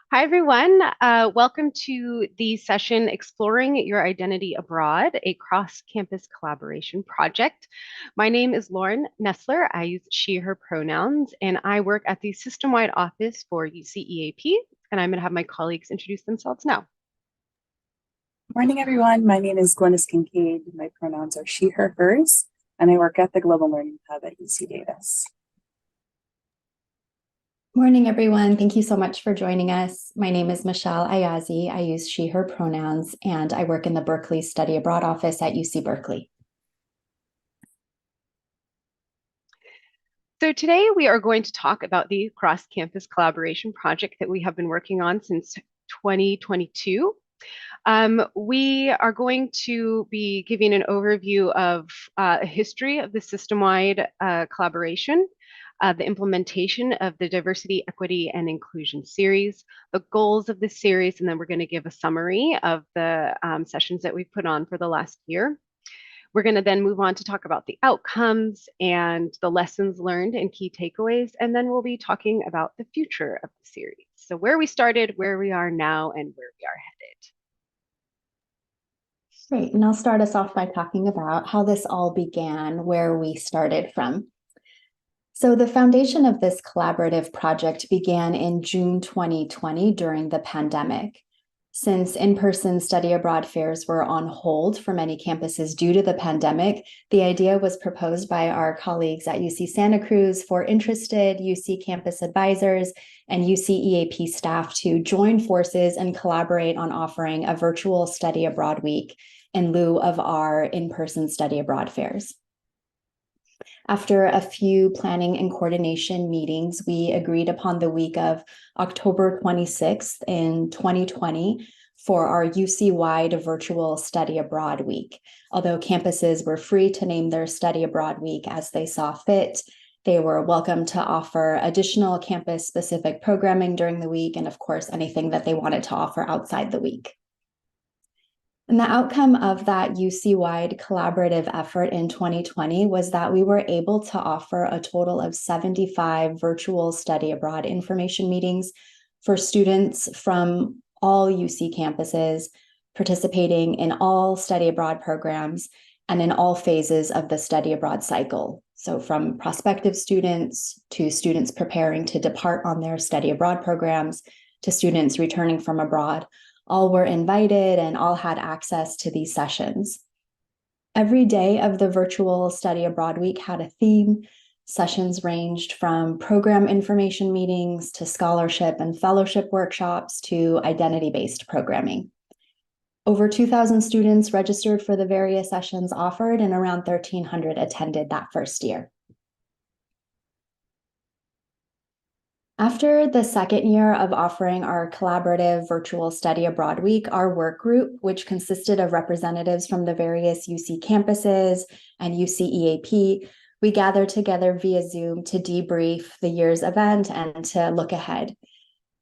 Hi, everyone. Welcome to the session Exploring Your Identity Abroad, a cross-campus collaboration project. My name is Lauren Nestler. I use she, her pronouns, and I work at the system-wide office for UCEAP, and I'm going to have my colleagues introduce themselves now. Morning, everyone. My name is Glennis Kincaid. My pronouns are she, her, hers, and I work at the Global Learning Hub at UC Davis. Morning, everyone. Thank you so much for joining us. My name is Michelle Ayazi. I use she, her pronouns, and I work in the Berkeley Study Abroad office at UC Berkeley. So today we are going to talk about the cross-campus collaboration project that we have been working on since 2022. We are going to be giving an overview of a history of the system-wide collaboration, the implementation of the Diversity, Equity, and Inclusion series, the goals of this series, and then we're going to give a summary of the sessions that we've put on for the last year. We're going to then move on to talk about the outcomes and the lessons learned and key takeaways, and then we'll be talking about the future of the series. So where we started, where we are now, and where we are headed. Great, and I'll start us off by talking about how this all began, where we started from. So the foundation of this collaborative project began in June 2020 during the pandemic. Since in-person study abroad fairs were on hold for many campuses due to the pandemic, the idea was proposed by our colleagues at UC Santa Cruz for interested UC campus advisors and UC EAP staff to join forces and collaborate on offering a virtual study abroad week in lieu of our in-person study abroad fairs. After a few planning and coordination meetings, we agreed upon the week of October 26th in 2020 for our UC-wide virtual study abroad week. Although campuses were free to name their study abroad week as they saw fit, they were welcome to offer additional campus-specific programming during the week and, of course, anything that they wanted to offer outside the week. And the outcome of that UC-wide collaborative effort in 2020 was that we were able to offer a total of 75 virtual study abroad information meetings for students from all UC campuses participating in all study abroad programs and in all phases of the study abroad cycle. So from prospective students to students preparing to depart on their study abroad programs to students returning from abroad, all were invited and all had access to these sessions. Every day of the virtual study abroad week had a theme. Sessions ranged from program information meetings to scholarship and fellowship workshops to identity-based programming. Over 2,000 students registered for the various sessions offered, and around 1,300 attended that first year. After the second year of offering our collaborative virtual study abroad week, our work group, which consisted of representatives from the various UC campuses and UC EAP, we gathered together via Zoom to debrief the year's event and to look ahead.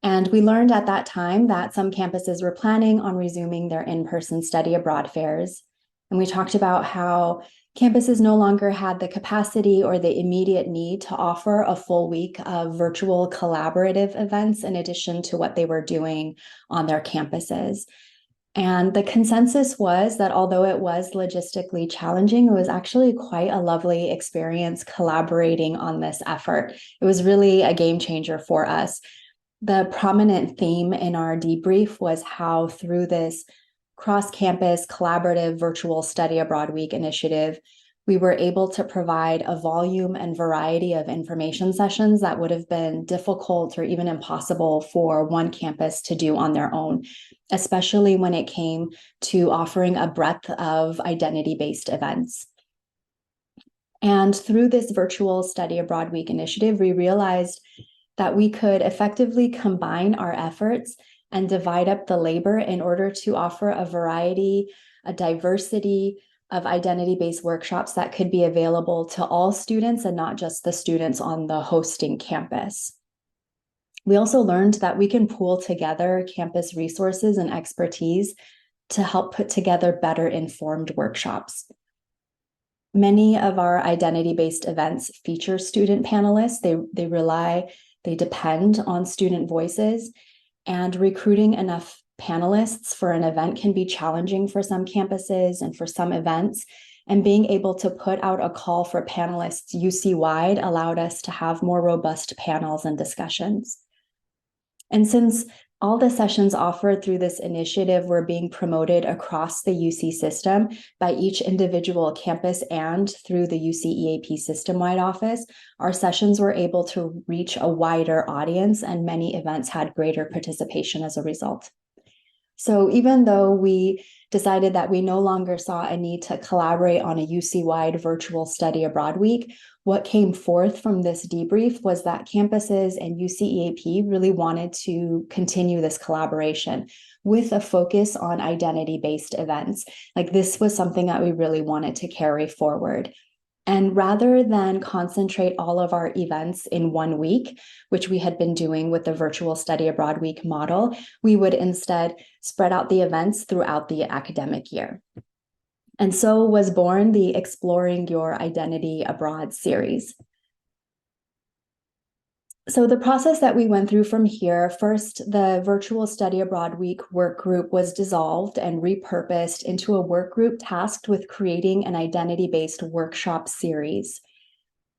And we learned at that time that some campuses were planning on resuming their in-person study abroad fairs. And we talked about how campuses no longer had the capacity or the immediate need to offer a full week of virtual collaborative events in addition to what they were doing on their campuses. And the consensus was that although it was logistically challenging, it was actually quite a lovely experience collaborating on this effort. It was really a game changer for us. The prominent theme in our debrief was how through this cross-campus collaborative virtual study abroad week initiative, we were able to provide a volume and variety of information sessions that would have been difficult or even impossible for one campus to do on their own, especially when it came to offering a breadth of identity-based events. And through this virtual study abroad week initiative, we realized that we could effectively combine our efforts and divide up the labor in order to offer a variety, a diversity of identity-based workshops that could be available to all students and not just the students on the hosting campus. We also learned that we can pool together campus resources and expertise to help put together better informed workshops. Many of our identity-based events feature student panelists. They depend on student voices. And recruiting enough panelists for an event can be challenging for some campuses and for some events. And being able to put out a call for panelists UC-wide allowed us to have more robust panels and discussions. And since all the sessions offered through this initiative were being promoted across the UC system by each individual campus and through the UCEAP system-wide office, our sessions were able to reach a wider audience, and many events had greater participation as a result. So even though we decided that we no longer saw a need to collaborate on a UC-wide virtual study abroad week, what came forth from this debrief was that campuses and UCEAP really wanted to continue this collaboration with a focus on identity-based events. Like, this was something that we really wanted to carry forward. And rather than concentrate all of our events in 1 week, which we had been doing with the virtual study abroad week model, we would instead spread out the events throughout the academic year. And so was born the Exploring Your Identity Abroad series. So the process that we went through from here, first, the virtual study abroad week work group was dissolved and repurposed into a work group tasked with creating an identity-based workshop series.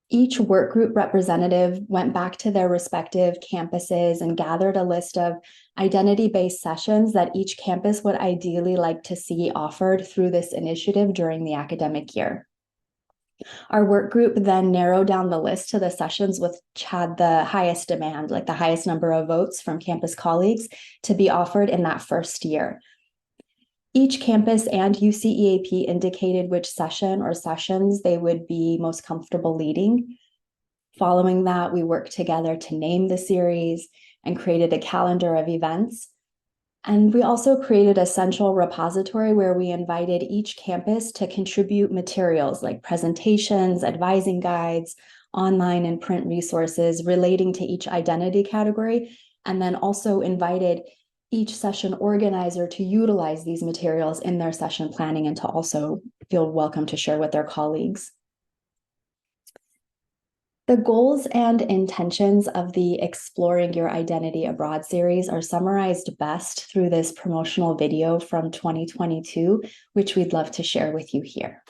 Each work group representative went back to their respective campuses and gathered a list of identity-based sessions that each campus would ideally like to see offered through this initiative during the academic year. Our work group then narrowed down the list to the sessions which had the highest demand, like the highest number of votes from campus colleagues, to be offered in that first year. Each campus and UCEAP indicated which session or sessions they would be most comfortable leading. Following that, we worked together to name the series and created a calendar of events. And we also created a central repository where we invited each campus to contribute materials like presentations, advising guides, online and print resources relating to each identity category, and then also invited each session organizer to utilize these materials in their session planning and to also feel welcome to share with their colleagues. The goals and intentions of the Exploring Your Identity Abroad series are summarized best through this promotional video from 2022, which we'd love to share with you here.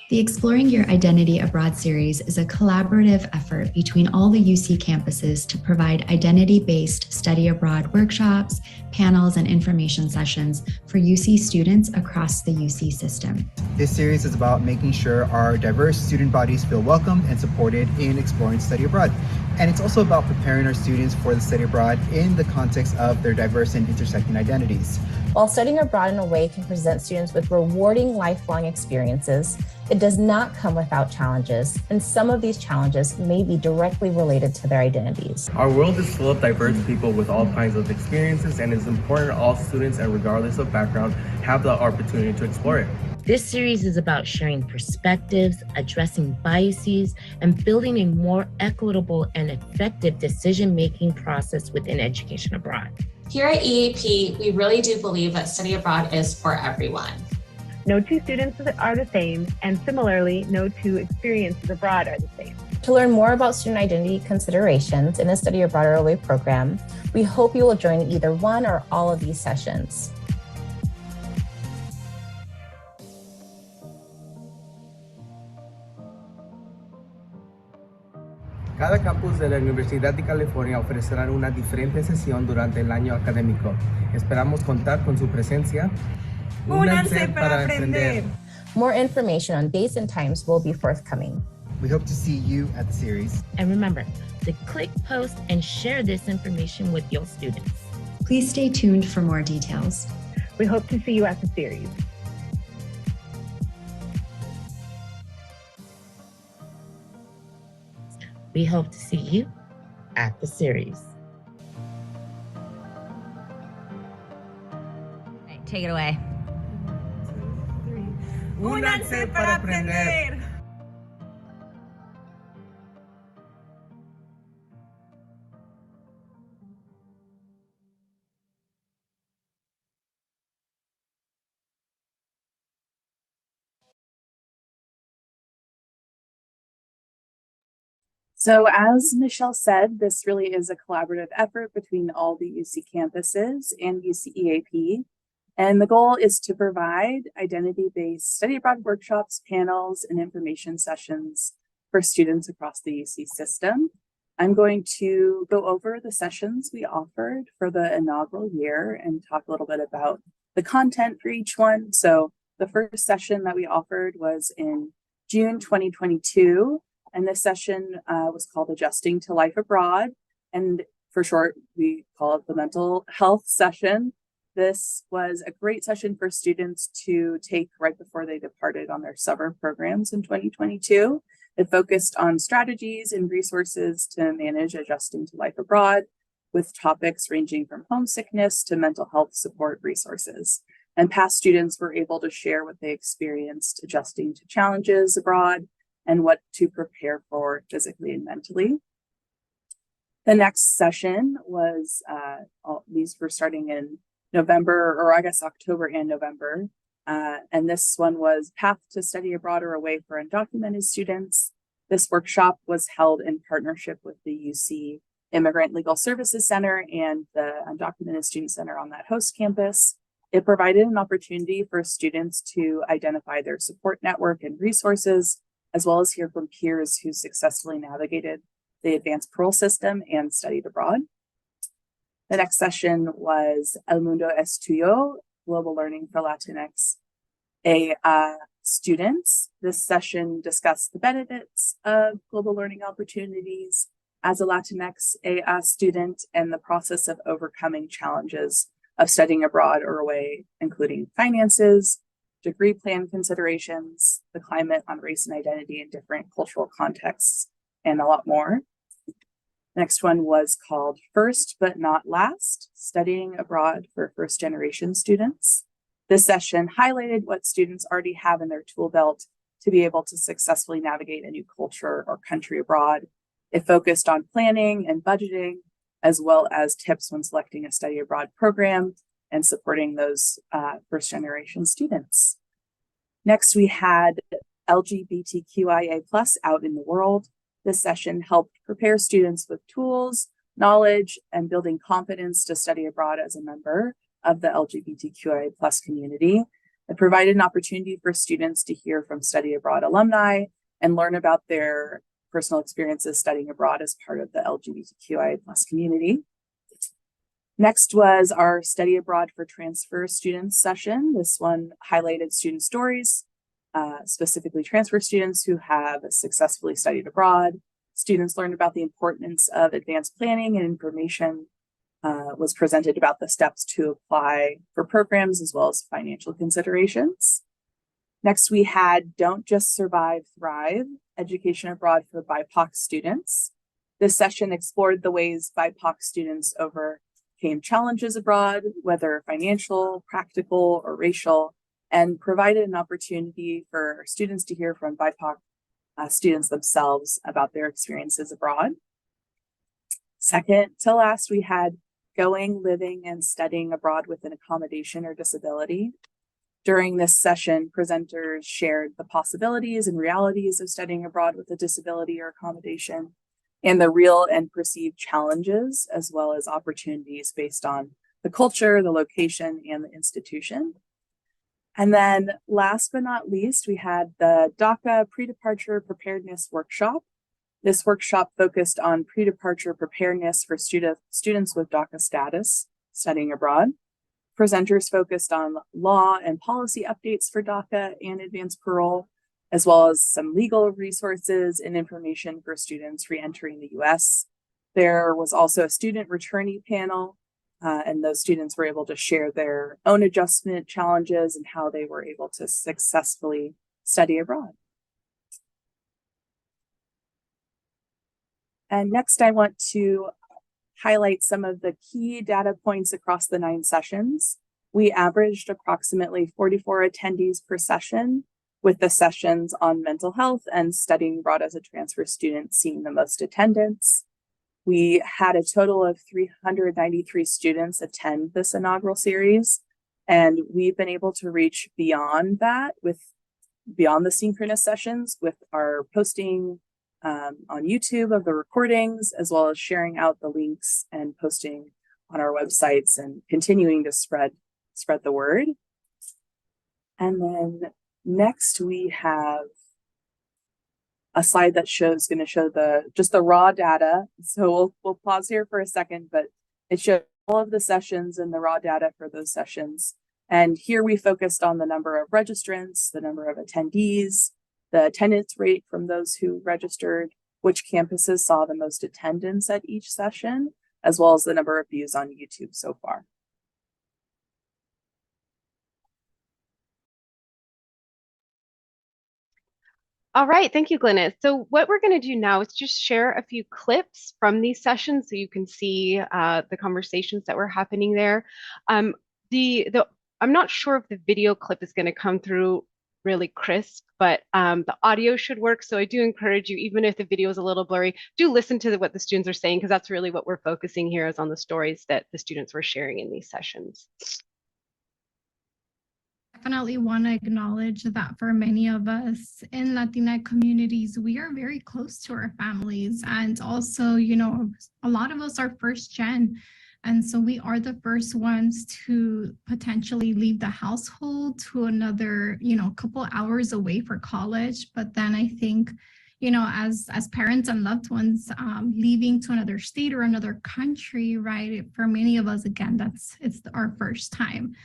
The Exploring Your Identity Abroad series is a collaborative effort between all the UC campuses to provide identity-based study abroad workshops, panels, and information sessions for UC students across the UC system. This series is about making sure our diverse student bodies feel welcomed and supported in exploring study abroad. And it's also about preparing our students for the study abroad in the context of their diverse and intersecting identities. While studying abroad in a way can present students with rewarding lifelong experiences, it does not come without challenges, and some of these challenges may be directly related to their identities. Our world is full of diverse people with all kinds of experiences, and it's important all students, and regardless of background, have the opportunity to explore it. This series is about sharing perspectives, addressing biases, and building a more equitable and effective decision-making process within education abroad. Here at EAP, we really do believe that study abroad is for everyone. No two students are the same, and similarly, no two experiences abroad are the same. To learn more about student identity considerations in a study abroad or away program, we hope you will join either one or all of these sessions. Cada campus de la Universidad de California ofrecerá una diferente sesión durante el año académico. Esperamos contar con su presencia. ¡Únanse para aprender! More information on dates and times will be forthcoming. We hope to see you at the series. And remember to click, post, and share this information with your students. Please stay tuned for more details. We hope to see you at the series. We hope to see you at the series. Right, take it away. Únanse para aprender. So as Michelle said, this really is a collaborative effort between all the UC campuses and UCEAP. And the goal is to provide identity-based study abroad workshops, panels, and information sessions for students across the UC system. I'm going to go over the sessions we offered for the inaugural year and talk a little bit about the content for each one. So the first session that we offered was in June 2022. And this session was called Adjusting to Life Abroad. And for short, we call it the mental health session. This was a great session for students to take right before they departed on their summer programs in 2022. It focused on strategies and resources to manage adjusting to life abroad, with topics ranging from homesickness to mental health support resources. And past students were able to share what they experienced adjusting to challenges abroad and what to prepare for physically and mentally. The next session was, these were starting in November, or I guess October and November. And this one was Path to Study Abroad or Away for Undocumented Students. This workshop was held in partnership with the UC Immigrant Legal Services Center and the Undocumented Student Center on that host campus. It provided an opportunity for students to identify their support network and resources, as well as hear from peers who successfully navigated the advanced parole system and studied abroad. The next session was El Mundo es Tuyo, Global Learning for Latinx students. This session discussed the benefits of global learning opportunities as a Latinx student and the process of overcoming challenges of studying abroad or away, including finances, degree plan considerations, the climate on race and identity in different cultural contexts, and a lot more. Next one was called First But Not Last, Studying Abroad for First Generation Students. This session highlighted what students already have in their tool belt to be able to successfully navigate a new culture or country abroad. It focused on planning and budgeting, as well as tips when selecting a study abroad program and supporting those first generation students. Next, we had LGBTQIA+ out in the world. This session helped prepare students with tools, knowledge, and building confidence to study abroad as a member of the LGBTQIA+ community. It provided an opportunity for students to hear from study abroad alumni and learn about their personal experiences studying abroad as part of the LGBTQIA+ community. Next was our Study Abroad for Transfer Students session. This one highlighted student stories, specifically transfer students who have successfully studied abroad. Students learned about the importance of advanced planning, and information was presented about the steps to apply for programs as well as financial considerations. Next, we had Don't Just Survive, Thrive, Education Abroad for BIPOC Students. This session explored the ways BIPOC students overcame challenges abroad, whether financial, practical, or racial, and provided an opportunity for students to hear from BIPOC students themselves about their experiences abroad. Second to last, we had Going, Living, and Studying Abroad with an Accommodation or Disability. During this session, presenters shared the possibilities and realities of studying abroad with a disability or accommodation, and the real and perceived challenges, as well as opportunities based on the culture, the location, and the institution. And then last but not least, we had the DACA Pre-Departure Preparedness Workshop. This workshop focused on pre-departure preparedness for students with DACA status studying abroad. Presenters focused on law and policy updates for DACA and advanced parole, as well as some legal resources and information for students re-entering the US. There was also a student returnee panel, and those students were able to share their own adjustment challenges and how they were able to successfully study abroad. And next, I want to highlight some of the key data points across the 9 sessions. We averaged approximately 44 attendees per session, with the sessions on mental health and studying abroad as a transfer student seeing the most attendance. We had a total of 393 students attend this inaugural series, and we've been able to reach beyond that beyond the synchronous sessions with our posting on YouTube of the recordings, as well as sharing out the links and posting on our websites and continuing to spread the word. And then next we have a slide that going to show just the raw data. So we'll pause here for a second, but it shows all of the sessions and the raw data for those sessions. And here we focused on the number of registrants, the number of attendees, the attendance rate from those who registered, which campuses saw the most attendance at each session, as well as the number of views on YouTube so far. All right, thank you, Glynis. So what we're going to do now is just share a few clips from these sessions so you can see the conversations that were happening there. I'm not sure if the video clip is going to come through really crisp, but the audio should work. So I do encourage you, even if the video is a little blurry, do listen to what the students are saying, because that's really what we're focusing here is on the stories that the students were sharing in these sessions. Definitely want to acknowledge that for many of us in Latinx communities, we are very close to our families. And also, you know, a lot of us are first gen. And so we are the first ones to potentially leave the household to another, you know, couple hours away for college. But then I think, you know, as parents and loved ones leaving to another state or another country, right? For many of us, again, it's our first time.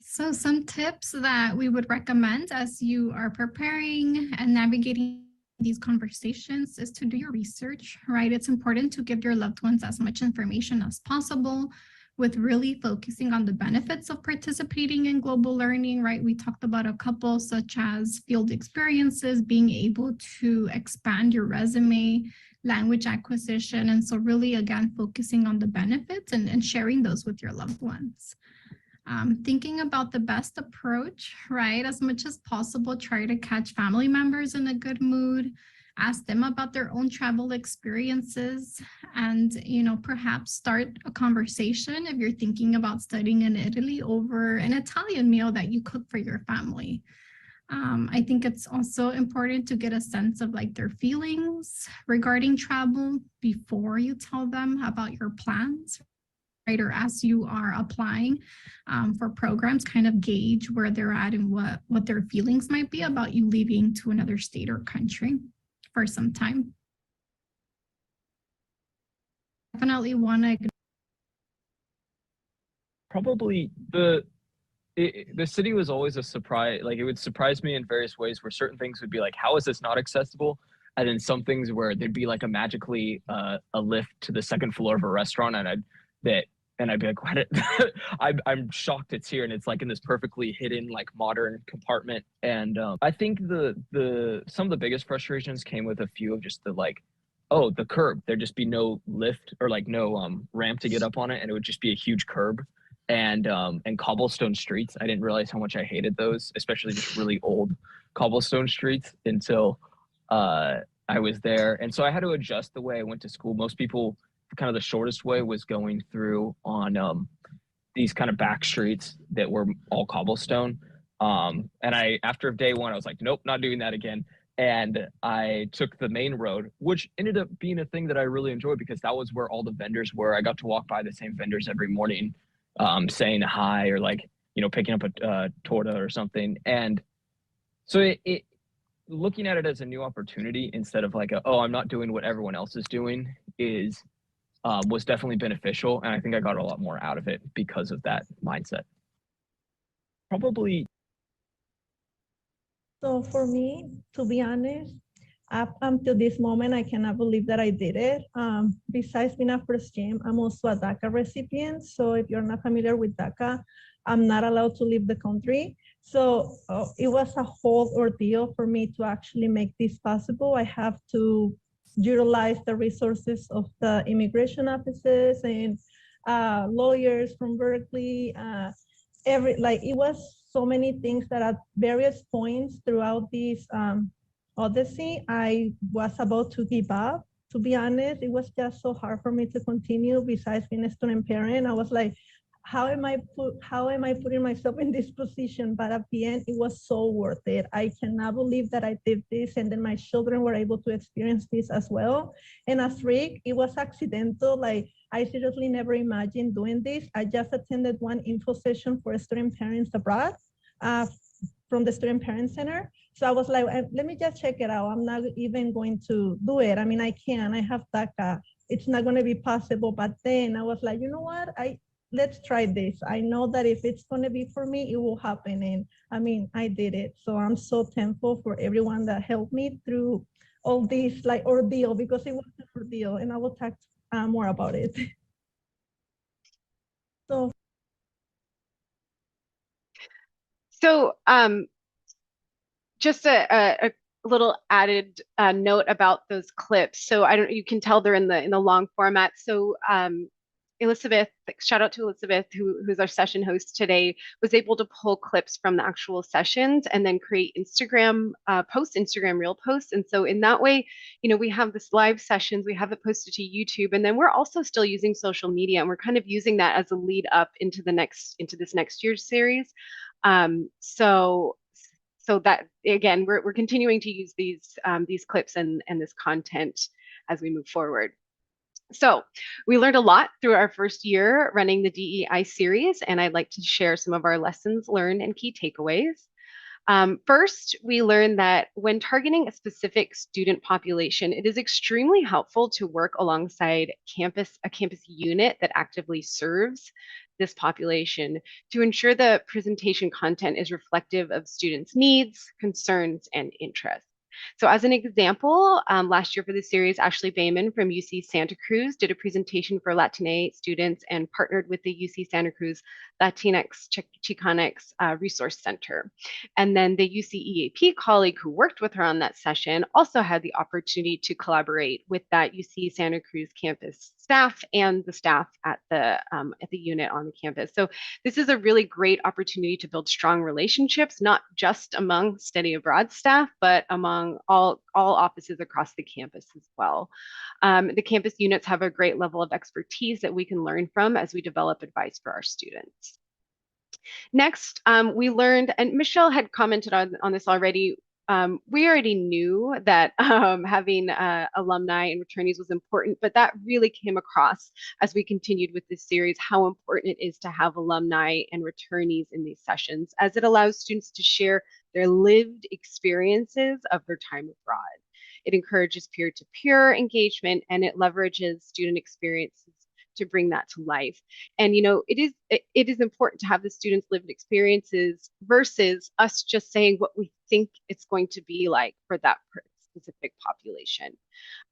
So some tips that we would recommend as you are preparing and navigating these conversations is to do your research, right? It's important to give your loved ones as much information as possible, with really focusing on the benefits of participating in global learning, right? We talked about a couple, such as field experiences, being able to expand your resume, language acquisition. And so really, again, focusing on the benefits and sharing those with your loved ones. Thinking about the best approach, right? As much as possible, try to catch family members in a good mood, ask them about their own travel experiences, and, you know, perhaps start a conversation if you're thinking about studying in Italy over an Italian meal that you cook for your family. I think it's also important to get a sense of like their feelings regarding travel before you tell them about your plans, right? Or as you are applying for programs, kind of gauge where they're at and what their feelings might be about you leaving to another state or country for some time. Definitely want to. Probably the city was always a surprise. Like, it would surprise me in various ways where certain things would be like, how is this not accessible? And then some things where there'd be like a magically a lift to the second floor of a restaurant, and I'd be like, what? I'm shocked it's here, and it's like in this perfectly hidden, like, modern compartment. And I think some of the biggest frustrations came with a few of just the like, oh, the curb. There'd just be no lift or like no ramp to get up on it, and it would just be a huge curb. And cobblestone streets. I didn't realize how much I hated those, especially just really old cobblestone streets, until I was there. And so I had to adjust the way I went to school. Most people, kind of the shortest way was going through on these kind of back streets that were all cobblestone. And after day one, I was like, nope, not doing that again. And I took the main road, which ended up being a thing that I really enjoyed, because that was where all the vendors were. I got to walk by the same vendors every morning, saying hi, or like, you know, picking up a torta or something. And so it looking at it as a new opportunity instead of like I'm not doing what everyone else is doing was definitely beneficial. And I think I got a lot more out of it because of that mindset. Probably. So for me, to be honest, up until this moment, I cannot believe that I did it. Besides being a first gen, I'm also a DACA recipient. So if you're not familiar with DACA, I'm not allowed to leave the country. So it was a whole ordeal for me to actually make this possible. I have to utilize the resources of the immigration offices and lawyers from Berkeley. It was so many things that at various points throughout this odyssey, I was about to give up. To be honest, it was just so hard for me to continue. Besides being a student parent, I was like, how am I putting myself in this position? But at the end, it was so worth it. I cannot believe that I did this, and then my children were able to experience this as well. And as Rick, it was accidental. Like, I seriously never imagined doing this. I just attended one info session for student parents abroad from the Student Parent Center. So I was like, let me just check it out. I'm not even going to do it. I mean, I have DACA. It's not going to be possible. But then I was like, you know what? Let's try this. I know that if it's going to be for me, it will happen. And I mean, I did it. So I'm so thankful for everyone that helped me through all this like ordeal, because it was an ordeal, and I will talk more about it. So just a little added note about those clips. So you can tell they're in the long format. So Elizabeth, shout out to Elizabeth, who's our session host today, was able to pull clips from the actual sessions and then create Instagram reel posts. And so in that way, we have this live sessions, we have it posted to YouTube, and then we're also still using social media, and we're kind of using that as a lead up into this next year's series. So that, again, we're continuing to use these clips and this content as we move forward. So we learned a lot through our first year running the DEI series, and I'd like to share some of our lessons learned and key takeaways. First, we learned that when targeting a specific student population, it is extremely helpful to work alongside a campus unit that actively serves this population to ensure the presentation content is reflective of students' needs, concerns, and interests. So as an example, last year for the series, Ashley Bayman from UC Santa Cruz did a presentation for Latina students and partnered with the UC Santa Cruz Latinx Chicanx Resource Center. And then the UCEAP colleague who worked with her on that session also had the opportunity to collaborate with that UC Santa Cruz campus staff and the staff at the unit on the campus. So this is a really great opportunity to build strong relationships, not just among study abroad staff, but among all offices across the campus as well. The campus units have a great level of expertise that we can learn from as we develop advice for our students. Next, we learned, and Michelle had commented on this already, we already knew that having alumni and returnees was important, but that really came across as we continued with this series, how important it is to have alumni and returnees in these sessions, as it allows students to share their lived experiences of their time abroad. It encourages peer-to-peer engagement, and it leverages student experiences to bring that to life. And it is important to have the students' lived experiences versus us just saying what we think it's going to be like for that specific population.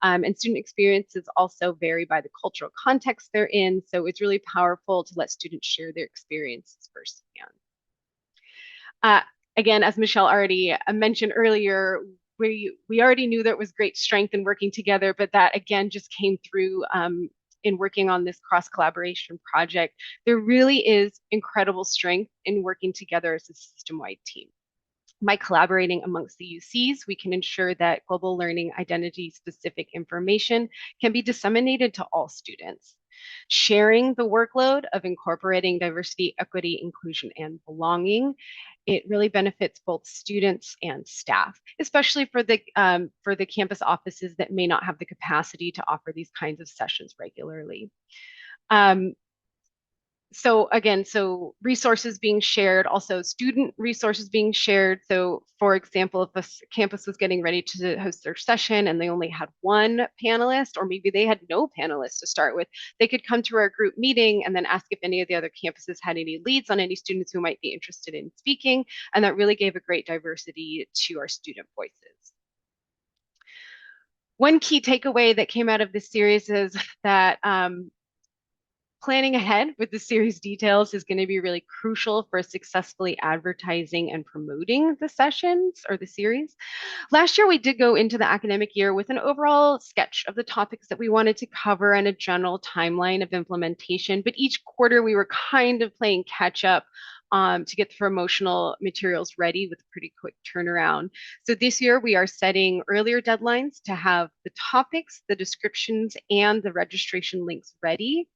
And student experiences also vary by the cultural context they're in, so it's really powerful to let students share their experiences firsthand. Again, as Michelle already mentioned earlier, we already knew there was great strength in working together, but that again just came through in working on this cross-collaboration project. There really is incredible strength in working together as a system-wide team. By collaborating amongst the UCs, we can ensure that global learning identity-specific information can be disseminated to all students. Sharing the workload of incorporating diversity, equity, inclusion, and belonging, it really benefits both students and staff, especially for the campus offices that may not have the capacity to offer these kinds of sessions regularly. So resources being shared, also student resources being shared. So for example, if a campus was getting ready to host their session and they only had one panelist, or maybe they had no panelists to start with, they could come to our group meeting and then ask if any of the other campuses had any leads on any students who might be interested in speaking. And that really gave a great diversity to our student voices. One key takeaway that came out of this series is that planning ahead with the series details is going to be really crucial for successfully advertising and promoting the sessions or the series. Last year, we did go into the academic year with an overall sketch of the topics that we wanted to cover and a general timeline of implementation, but each quarter we were kind of playing catch up to get the promotional materials ready with a pretty quick turnaround. So this year we are setting earlier deadlines to have the topics, the descriptions, and the registration links ready.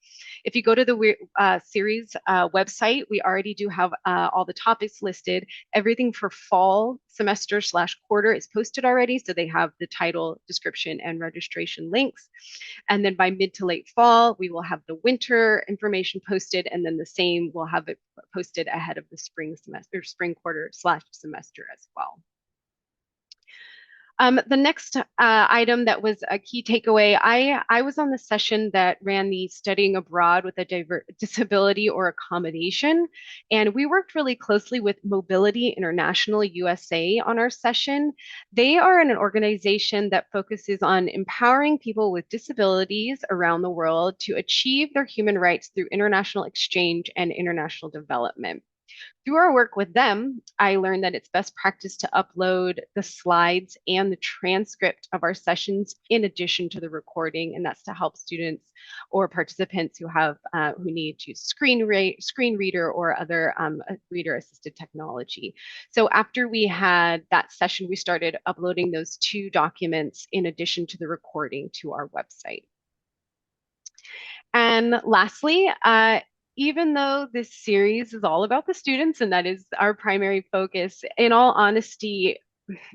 If you go to the series website, we already do have all the topics listed. Everything for fall semester / quarter is posted already, so they have the title, description, and registration links. And then by mid to late fall, we will have the winter information posted, and then the same we'll have it posted ahead of the spring semester, spring quarter / semester as well. The next item that was a key takeaway, I was on the session that ran the studying abroad with a disability or accommodation, and we worked really closely with Mobility International USA on our session. They are an organization that focuses on empowering people with disabilities around the world to achieve their human rights through international exchange and international development. Through our work with them, I learned that it's best practice to upload the slides and the transcript of our sessions in addition to the recording, and that's to help students or participants who have who need to use screen reader or other reader-assisted technology. So after we had that session, we started uploading those 2 documents in addition to the recording to our website. And lastly, even though this series is all about the students and that is our primary focus, in all honesty,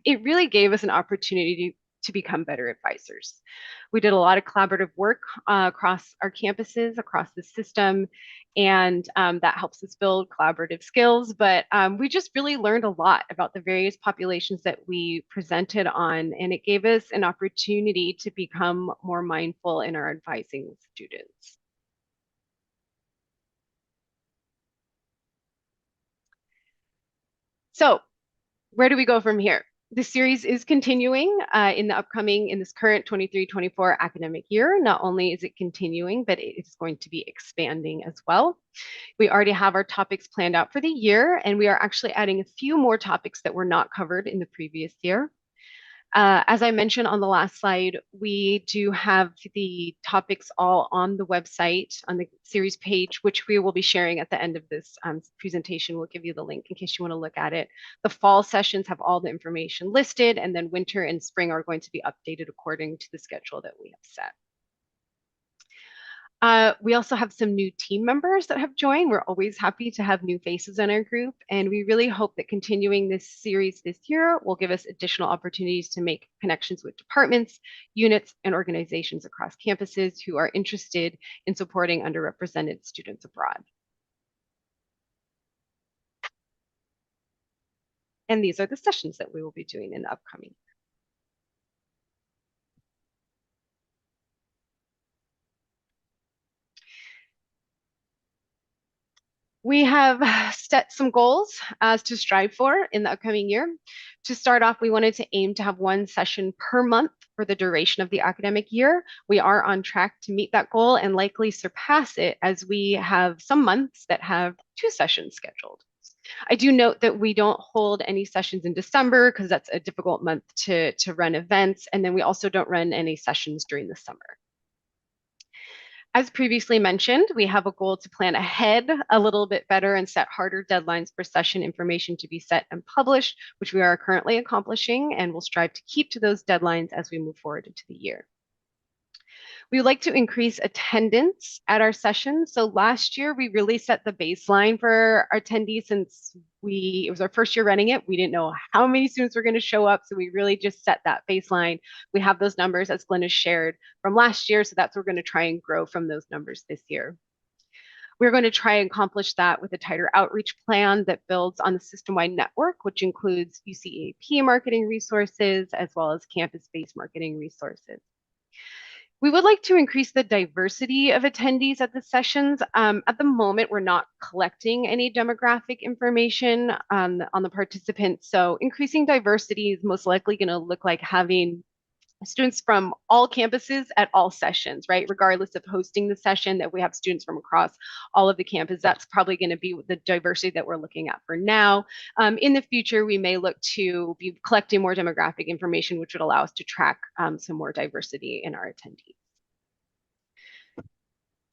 it really gave us an opportunity to become better advisors. We did a lot of collaborative work across our campuses, across the system, and that helps us build collaborative skills. But we just really learned a lot about the various populations that we presented on, and it gave us an opportunity to become more mindful in our advising students. So where do we go from here? The series is continuing in this current 23-24 academic year. Not only is it continuing, but it is going to be expanding as well. We already have our topics planned out for the year, and we are actually adding a few more topics that were not covered in the previous year. As I mentioned on the last slide, we do have the topics all on the website, on the series page, which we will be sharing at the end of this presentation. We'll give you the link in case you want to look at it. The fall sessions have all the information listed, and then winter and spring are going to be updated according to the schedule that we have set. We also have some new team members that have joined. We're always happy to have new faces in our group, and we really hope that continuing this series this year will give us additional opportunities to make connections with departments, units, and organizations across campuses who are interested in supporting underrepresented students abroad. And these are the sessions that we will be doing in the upcoming. We have set some goals to strive for in the upcoming year. To start off, we wanted to aim to have 1 session per month for the duration of the academic year. We are on track to meet that goal and likely surpass it, as we have some months that have 2 sessions scheduled. I do note that we don't hold any sessions in December because that's a difficult month to run events, and then we also don't run any sessions during the summer. As previously mentioned, we have a goal to plan ahead a little bit better and set harder deadlines for session information to be set and published, which we are currently accomplishing, and will strive to keep to those deadlines as we move forward into the year. We would like to increase attendance at our sessions. So last year, we really set the baseline for our attendees since it was our first year running it. We didn't know how many students were going to show up, so we really just set that baseline. We have those numbers, as Glenn has shared, from last year, so that's what we're going to try and grow from those numbers this year. We're going to try and accomplish that with a tighter outreach plan that builds on the system-wide network, which includes UCEAP marketing resources, as well as campus-based marketing resources. We would like to increase the diversity of attendees at the sessions. At the moment, we're not collecting any demographic information on the participants, so increasing diversity is most likely going to look like having students from all campuses at all sessions, right? Regardless of hosting the session, that we have students from across all of the campus. That's probably going to be the diversity that we're looking at for now. In the future, we may look to be collecting more demographic information, which would allow us to track some more diversity in our attendees.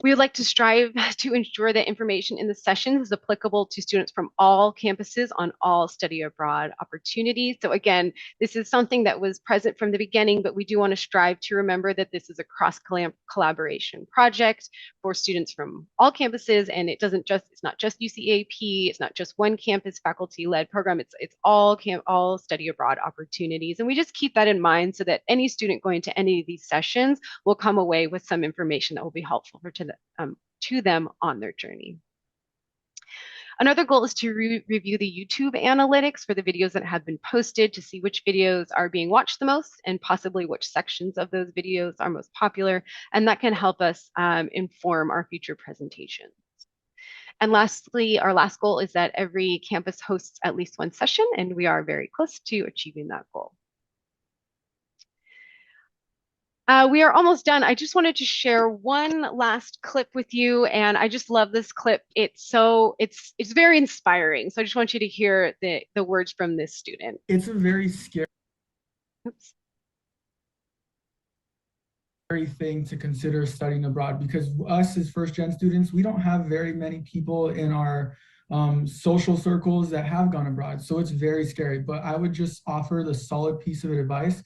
We would like to strive to ensure that information in the sessions is applicable to students from all campuses on all study abroad opportunities. So again, this is something that was present from the beginning, but we do want to strive to remember that this is a cross collaboration project for students from all campuses, and it's not just UCEAP, it's not just one campus faculty-led program, it's all study abroad opportunities. And we just keep that in mind so that any student going to any of these sessions will come away with some information that will be helpful to them on their journey. Another goal is to review the YouTube analytics for the videos that have been posted to see which videos are being watched the most and possibly which sections of those videos are most popular. And that can help us inform our future presentations. And lastly, our last goal is that every campus hosts at least one session, and we are very close to achieving that goal. We are almost done. I just wanted to share one last clip with you, and I just love this clip. It's very inspiring. So I just want you to hear the words from this student. It's a very scary thing to consider studying abroad, because us as first-gen students, we don't have very many people in our social circles that have gone abroad. So it's very scary. But I would just offer the solid piece of advice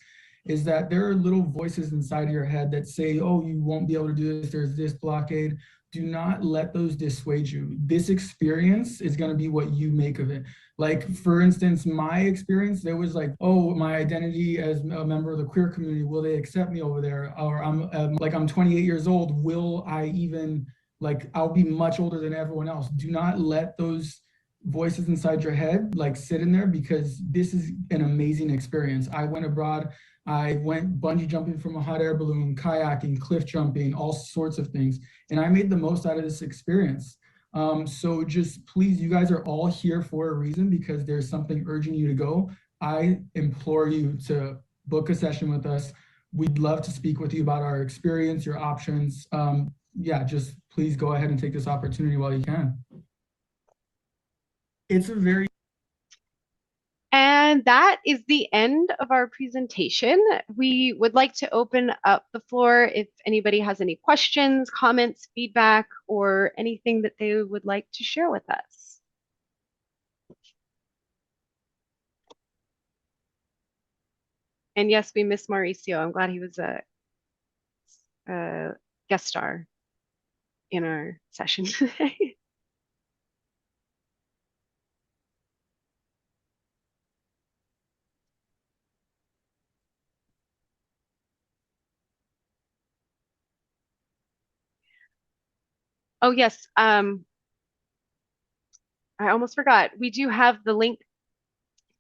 is that there are little voices inside of your head that say, oh, you won't be able to do this, there's this blockade. Do not let those dissuade you. This experience is gonna be what you make of it. Like, for instance, my experience, there was like, oh, my identity as a member of the queer community, will they accept me over there? Or I'm 28 years old, will I even, I'll be much older than everyone else. Do not let those voices inside your head sit in there, because this is an amazing experience. I went abroad, I went bungee jumping from a hot air balloon, kayaking, cliff jumping, all sorts of things. And I made the most out of this experience. So just please, you guys are all here for a reason, because there's something urging you to go. I implore you to book a session with us. We'd love to speak with you about our experience, your options. Yeah, just please go ahead and take this opportunity while you can. It's a very And that is the end of our presentation. We would like to open up the floor if anybody has any questions, comments, feedback, or anything that they would like to share with us. And yes, we miss Mauricio. I'm glad he was a guest star in our session today. Oh, yes. I almost forgot. We do have the link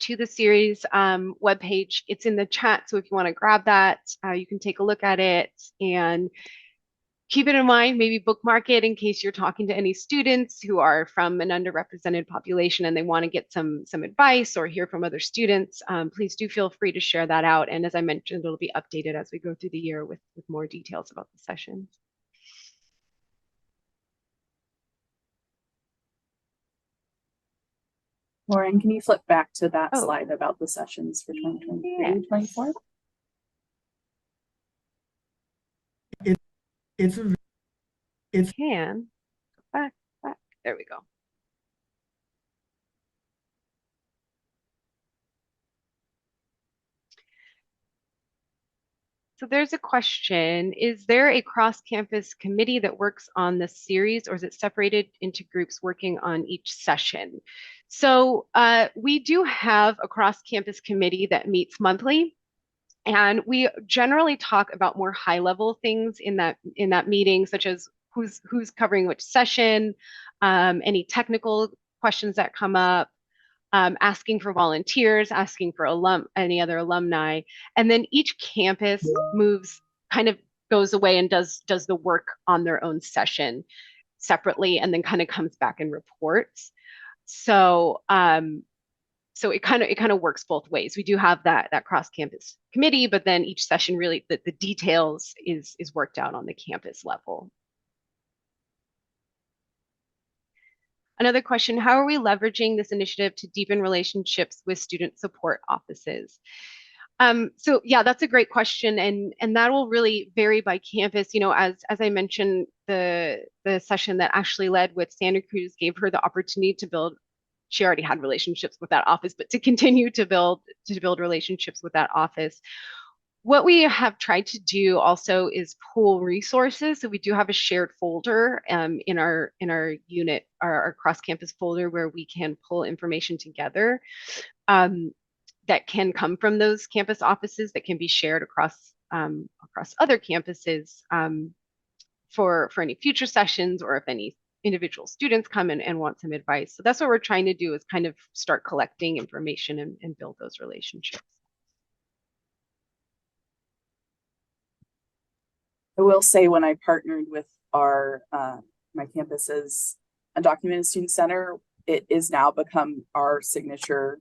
to the series webpage. It's in the chat. So if you want to grab that, you can take a look at it and keep it in mind, maybe bookmark it in case you're talking to any students who are from an underrepresented population and they want to get some advice or hear from other students. Please do feel free to share that out. And as I mentioned, it'll be updated as we go through the year with more details about the sessions. Lauren, can you flip back to that slide about the sessions for 2023-24? It's back. There we go. So there's a question. Is there a cross-campus committee that works on the series, or is it separated into groups working on each session? So we do have a cross-campus committee that meets monthly. And we generally talk about more high-level things in that meeting, such as who's covering which session, any technical questions that come up, asking for volunteers, asking for any other alumni, and then each campus goes away and does the work on their own session separately, and then kind of comes back and reports. So So it kind of works both ways. We do have that cross campus committee, but then each session really the details is worked out on the campus level. Another question, how are we leveraging this initiative to deepen relationships with student support offices? So yeah, that's a great question, and that will really vary by campus. You know, as I mentioned, the session that Ashley led with Santa Cruz gave her the opportunity to build. She already had relationships with that office, but to continue to build relationships with that office. What we have tried to do also is pool resources. So we do have a shared folder in our unit, our cross-campus folder, where we can pull information together. That can come from those campus offices that can be shared across other campuses for any future sessions, or if any individual students come in and want some advice. So that's what we're trying to do, is kind of start collecting information and build those relationships. I will say, when I partnered with our my campus's Undocumented Student Center, it is now become our signature.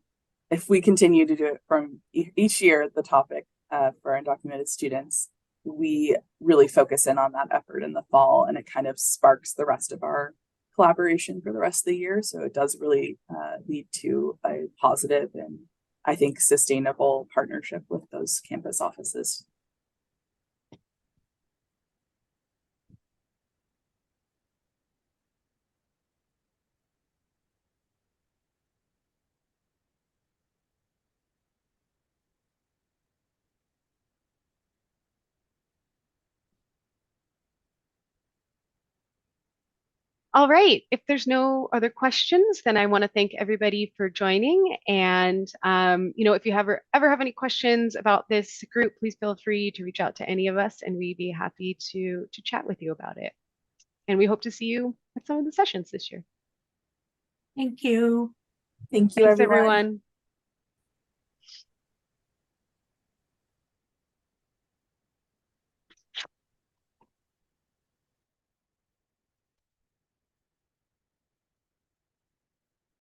If we continue to do it from each year, the topic for undocumented students, we really focus in on that effort in the fall, and it kind of sparks the rest of our collaboration for the rest of the year. So it does really lead to a positive and, I think, sustainable partnership with those campus offices. All right. If there's no other questions, then I want to thank everybody for joining. And you know, if you ever have any questions about this group, please feel free to reach out to any of us, and we'd be happy to chat with you about it. And we hope to see you at some of the sessions this year. Thank you. Thank you, Thanks, everyone. everyone.